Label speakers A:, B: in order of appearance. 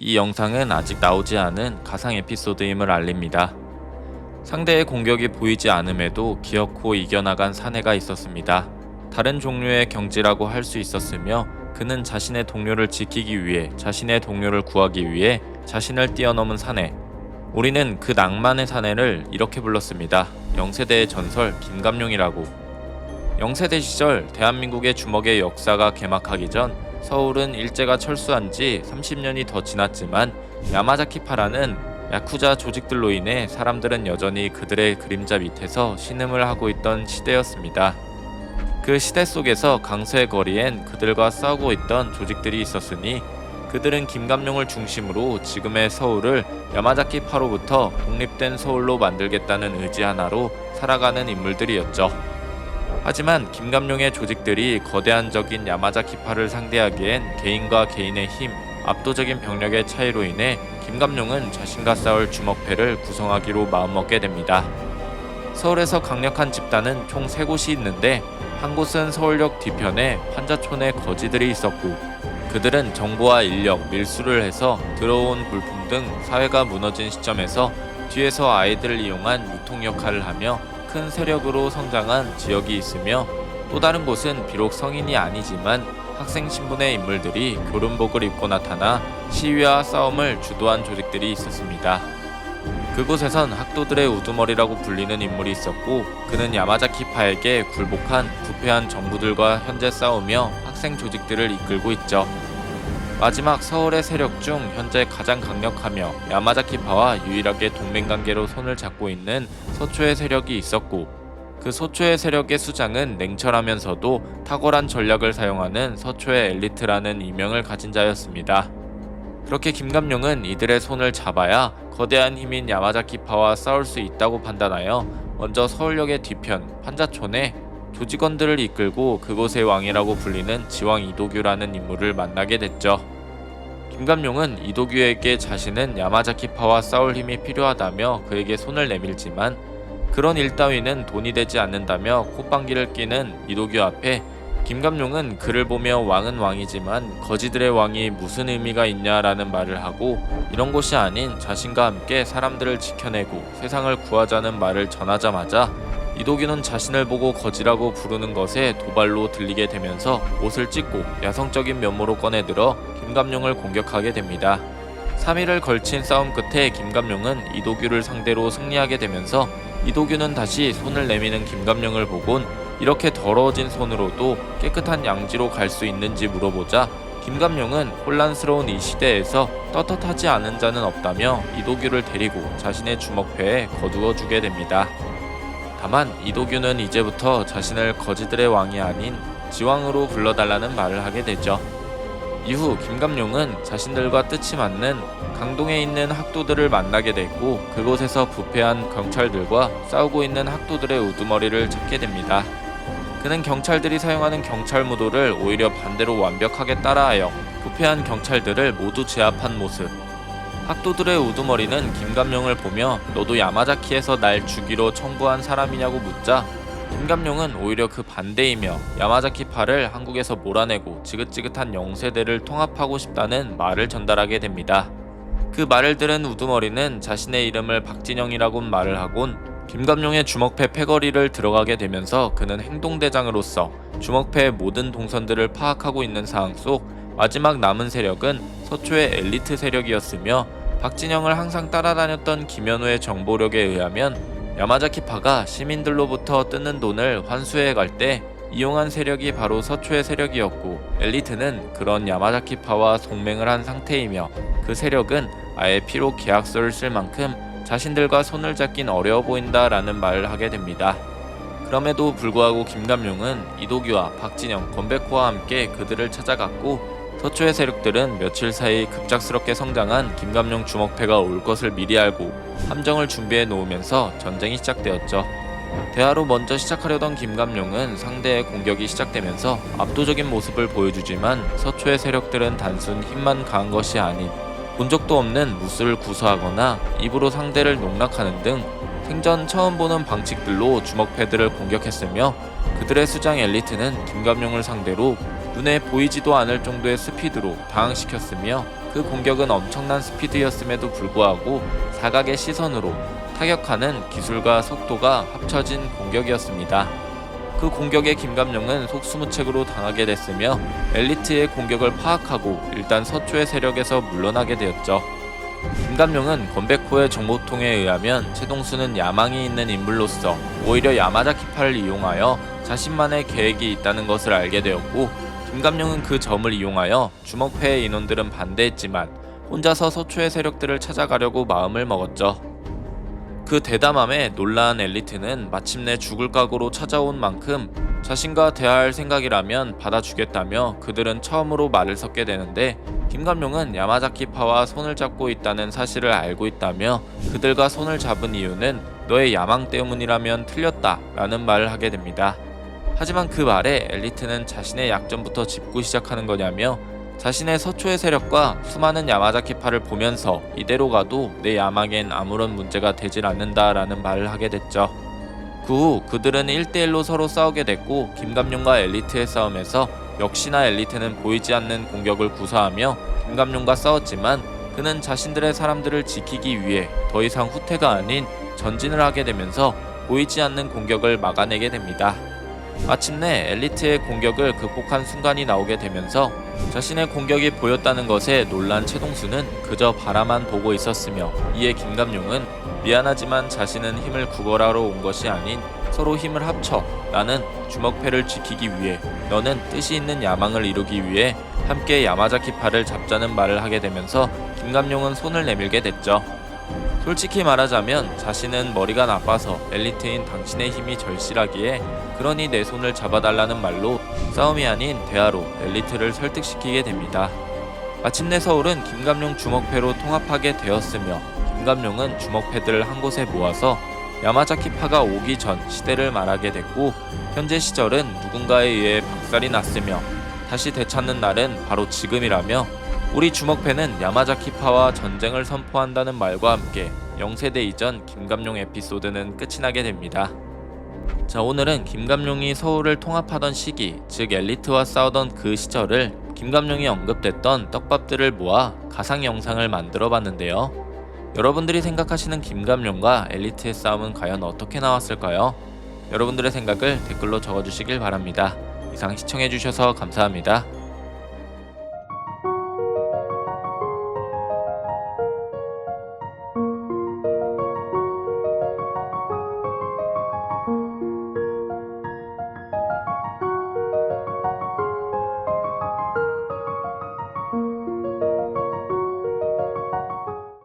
A: 이 영상은 아직 나오지 않은 가상 에피소드임을 알립니다. 상대의 공격이 보이지 않음에도 기어코 이겨나간 사내가 있었습니다. 다른 종류의 경지라고 할 수 있었으며 그는 자신의 동료를 지키기 위해 자신의 동료를 구하기 위해 자신을 뛰어넘은 사내. 우리는 그 낭만의 사내를 이렇게 불렀습니다. 영세대의 전설 김감룡이라고. 영세대 시절 대한민국의 주먹의 역사가 개막하기 전 서울은 일제가 철수한 지 30년이 더 지났지만 야마자키파라는 야쿠자 조직들로 인해 사람들은 여전히 그들의 그림자 밑에서 신음을 하고 있던 시대였습니다. 그 시대 속에서 강서의 거리엔 그들과 싸우고 있던 조직들이 있었으니 그들은 김감룡을 중심으로 지금의 서울을 야마자키파로부터 독립된 서울로 만들겠다는 의지 하나로 살아가는 인물들이었죠. 하지만 김감룡의 조직들이 거대한 적인 야마자키파를 상대하기엔 개인과 개인의 힘, 압도적인 병력의 차이로 인해 김감룡은 자신과 싸울 주먹패를 구성하기로 마음먹게 됩니다. 서울에서 강력한 집단은 총 3곳이 있는데 한 곳은 서울역 뒤편에 환자촌에 거지들이 있었고 그들은 정보와 인력, 밀수를 해서 들어온 물품 등 사회가 무너진 시점에서 뒤에서 아이들을 이용한 유통 역할을 하며 큰 세력으로 성장한 지역이 있으며 또 다른 곳은 비록 성인이 아니지만 학생 신분의 인물들이 교름복을 입고 나타나 시위와 싸움을 주도한 조직들이 있었습니다. 그곳에선 학도들의 우두머리라고 불리는 인물이 있었고 그는 야마자키파에게 굴복한 부패한 정부들과 현재 싸우며 학생 조직들을 이끌고 있죠. 마지막 서울의 세력 중 현재 가장 강력하며 야마자키파와 유일하게 동맹관계로 손을 잡고 있는 서초의 세력이 있었고 그 서초의 세력의 수장은 냉철하면서도 탁월한 전략을 사용하는 서초의 엘리트라는 이명을 가진 자였습니다. 그렇게 김감룡은 이들의 손을 잡아야 거대한 힘인 야마자키파와 싸울 수 있다고 판단하여 먼저 서울역의 뒤편 환자촌에 조직원들을 이끌고 그곳의 왕이라고 불리는 지왕 이도규라는 인물을 만나게 됐죠. 김감룡은 이도규에게 자신은 야마자키파와 싸울 힘이 필요하다며 그에게 손을 내밀지만 그런 일 따위는 돈이 되지 않는다며 콧방귀를 뀌는 이도규 앞에 김감룡은 그를 보며 왕은 왕이지만 거지들의 왕이 무슨 의미가 있냐라는 말을 하고 이런 곳이 아닌 자신과 함께 사람들을 지켜내고 세상을 구하자는 말을 전하자마자 이도규는 자신을 보고 거지라고 부르는 것에 도발로 들리게 되면서 옷을 찢고 야성적인 면모로 꺼내들어 김감룡을 공격하게 됩니다. 3일을 걸친 싸움 끝에 김감룡은 이도규를 상대로 승리하게 되면서 이도규는 다시 손을 내미는 김감룡을 보곤 이렇게 더러워진 손으로도 깨끗한 양지로 갈 수 있는지 물어보자 김감룡은 혼란스러운 이 시대에서 떳떳하지 않은 자는 없다며 이도규를 데리고 자신의 주먹패에 거두어주게 됩니다. 다만 이도규는 이제부터 자신을 거지들의 왕이 아닌 지왕으로 불러달라는 말을 하게 되죠. 이후 김감룡은 자신들과 뜻이 맞는 강동에 있는 학도들을 만나게 됐고 그곳에서 부패한 경찰들과 싸우고 있는 학도들의 우두머리를 찾게 됩니다. 그는 경찰들이 사용하는 경찰 무도를 오히려 반대로 완벽하게 따라하여 부패한 경찰들을 모두 제압한 모습. 학도들의 우두머리는 김감룡을 보며 너도 야마자키에서 날 죽이러 청구한 사람이냐고 묻자 김감룡은 오히려 그 반대이며 야마자키파를 한국에서 몰아내고 지긋지긋한 영세대를 통합하고 싶다는 말을 전달하게 됩니다. 그 말을 들은 우두머리는 자신의 이름을 박진영이라고 말을 하곤 김감룡의 주먹패 패거리를 들어가게 되면서 그는 행동대장으로서 주먹패의 모든 동선들을 파악하고 있는 상황 속 마지막 남은 세력은 서초의 엘리트 세력이었으며 박진영을 항상 따라다녔던 김현우의 정보력에 의하면 야마자키파가 시민들로부터 뜯는 돈을 환수해 갈 때 이용한 세력이 바로 서초의 세력이었고 엘리트는 그런 야마자키파와 동맹을 한 상태이며 그 세력은 아예 피로 계약서를 쓸 만큼 자신들과 손을 잡긴 어려워 보인다라는 말을 하게 됩니다. 그럼에도 불구하고 김감룡은 이도규와 박진영, 건백호와 함께 그들을 찾아갔고 서초의 세력들은 며칠 사이 급작스럽게 성장한 김감룡 주먹패가 올 것을 미리 알고 함정을 준비해 놓으면서 전쟁이 시작되었죠. 대화로 먼저 시작하려던 김감룡은 상대의 공격이 시작되면서 압도적인 모습을 보여주지만 서초의 세력들은 단순 힘만 강한 것이 아닌 본 적도 없는 무술을 구사하거나 입으로 상대를 농락하는 등 생전 처음 보는 방식들로 주먹패들을 공격했으며 그들의 수장 엘리트는 김감룡을 상대로 눈에 보이지도 않을 정도의 스피드로 당황시켰으며 그 공격은 엄청난 스피드였음에도 불구하고 사각의 시선으로 타격하는 기술과 속도가 합쳐진 공격이었습니다. 그 공격에 김감룡은 속수무책으로 당하게 됐으며 엘리트의 공격을 파악하고 일단 서초의 세력에서 물러나게 되었죠. 김감룡은 건백호의 정보통에 의하면 최동수는 야망이 있는 인물로서 오히려 야마자키파를 이용하여 자신만의 계획이 있다는 것을 알게 되었고, 김감룡은 그 점을 이용하여 주먹회의 인원들은 반대했지만 혼자서 서초의 세력들을 찾아가려고 마음을 먹었죠. 그 대담함에 놀란 엘리트는 마침내 죽을 각오로 찾아온 만큼 자신과 대화할 생각이라면 받아주겠다며 그들은 처음으로 말을 섞게 되는데, 김감룡은 야마자키파와 손을 잡고 있다는 사실을 알고 있다며 그들과 손을 잡은 이유는 너의 야망 때문이라면 틀렸다 라는 말을 하게 됩니다. 하지만 그 말에 엘리트는 자신의 약점부터 짚고 시작하는 거냐며 자신의 서초의 세력과 수많은 야마자키파를 보면서 이대로 가도 내 야망엔 아무런 문제가 되질 않는다 라는 말을 하게 됐죠. 그 후 그들은 1대1로 서로 싸우게 됐고, 김감룡과 엘리트의 싸움에서 역시나 엘리트는 보이지 않는 공격을 구사하며 김감룡과 싸웠지만 그는 자신들의 사람들을 지키기 위해 더 이상 후퇴가 아닌 전진을 하게 되면서 보이지 않는 공격을 막아내게 됩니다. 마침내 엘리트의 공격을 극복한 순간이 나오게 되면서 자신의 공격이 보였다는 것에 놀란 최동수는 그저 바라만 보고 있었으며, 이에 김감룡은 미안하지만 자신은 힘을 구걸하러 온 것이 아닌 서로 힘을 합쳐 나는 주먹패를 지키기 위해, 너는 뜻이 있는 야망을 이루기 위해 함께 야마자키파를 잡자는 말을 하게 되면서 김감룡은 손을 내밀게 됐죠. 솔직히 말하자면 자신은 머리가 나빠서 엘리트인 당신의 힘이 절실하기에 그러니 내 손을 잡아달라는 말로 싸움이 아닌 대화로 엘리트를 설득시키게 됩니다. 마침내 서울은 김감룡 주먹패로 통합하게 되었으며, 김감룡은 주먹패들을 한 곳에 모아서 야마자키파가 오기 전 시대를 말하게 됐고, 현재 시절은 누군가에 의해 박살이 났으며 다시 되찾는 날은 바로 지금이라며 우리 주먹패는 야마자키파와 전쟁을 선포한다는 말과 함께 0세대 이전 김감룡 에피소드는 끝이 나게 됩니다. 자, 오늘은 김감룡이 서울을 통합하던 시기, 즉 엘리트와 싸우던 그 시절을 김감룡이 언급됐던 떡밥들을 모아 가상 영상을 만들어 봤는데요. 여러분들이 생각하시는 김감룡과 엘리트의 싸움은 과연 어떻게 나왔을까요? 여러분들의 생각을 댓글로 적어주시길 바랍니다. 이상 시청해주셔서 감사합니다.